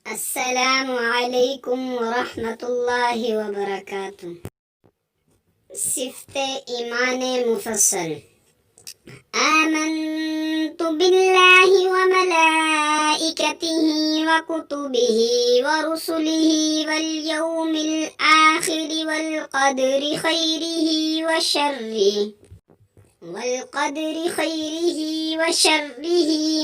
السلام علیکم ورحمۃ اللہ وبرکاتہ۔ صفت ایمان مفصل۔ آمنت باللہ وملائکتہ وکتبہ ورسلہ والیوم الآخر والقدر خیرہ وشرہ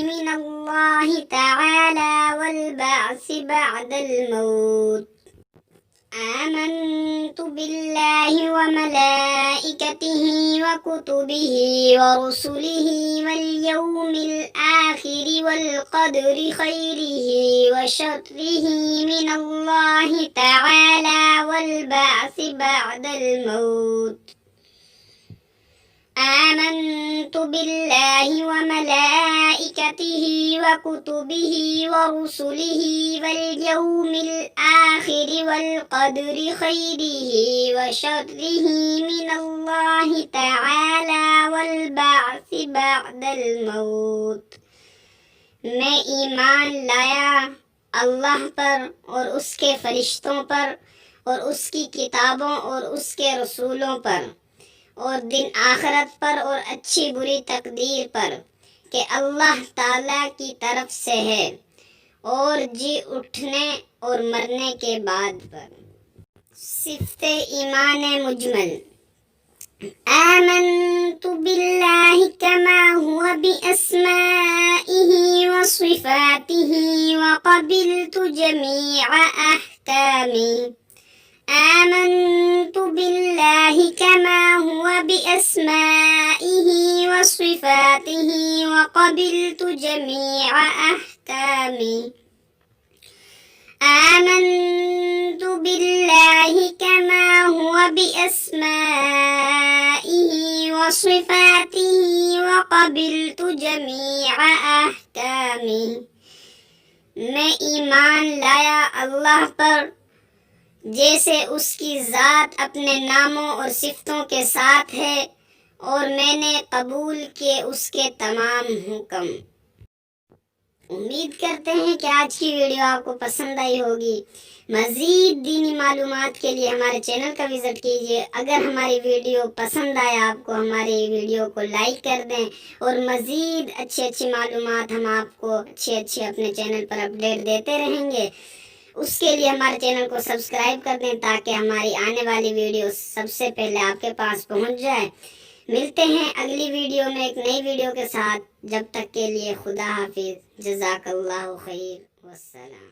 من اللہ تعالی والبعث بعد الموت۔ آمنت باللہ وملائکتہ وکتبہ ورسلہ والیوم الآخر والقدر خیرہ وشرہ من اللہ تعالی والبعث بعد الموت۔ آمنت باللہ وملائکتہ وکتبہ ورسلہ والیوم الآخر والقدر خیرہ وشرہ من اللہ تعالی والبعث بعد الموت۔ میں ایمان لایا اللہ پر اور اس کے فرشتوں پر اور اس کی کتابوں اور اس کے رسولوں پر اور دن آخرت پر اور اچھی بری تقدیر پر کہ اللہ تعالیٰ کی طرف سے ہے اور جی اٹھنے اور مرنے کے بعد پر۔ صفت ایمان مجمل۔ آمنت باللہ کما هو بأسمائه وصفاته وقبلت جميع أحكامه۔ آمنت باللہ کما هو بأسمائه وصفاته وقبلت جميع أحكامه۔ آمنت باللہ کما هو بأسمائه وصفاته وقبلت جميع أحكامه۔ میں ایمان لایا اللہ پر جیسے اس کی ذات اپنے ناموں اور صفتوں کے ساتھ ہے، اور میں نے قبول کیے اس کے تمام حکم۔ امید کرتے ہیں کہ آج کی ویڈیو آپ کو پسند آئی ہوگی۔ مزید دینی معلومات کے لیے ہمارے چینل کا وزٹ کیجیے۔ اگر ہماری ویڈیو پسند آئے آپ کو، ہماری ویڈیو کو لائک کر دیں، اور مزید اچھی معلومات ہم آپ کو اچھی اپنے چینل پر اپڈیٹ دیتے رہیں گے۔ اس کے لیے ہمارے چینل کو سبسکرائب کر دیں تاکہ ہماری آنے والی ویڈیو سب سے پہلے آپ کے پاس پہنچ جائے۔ ملتے ہیں اگلی ویڈیو میں ایک نئی ویڈیو کے ساتھ۔ جب تک کے لیے خدا حافظ، جزاک اللہ خیر، والسلام۔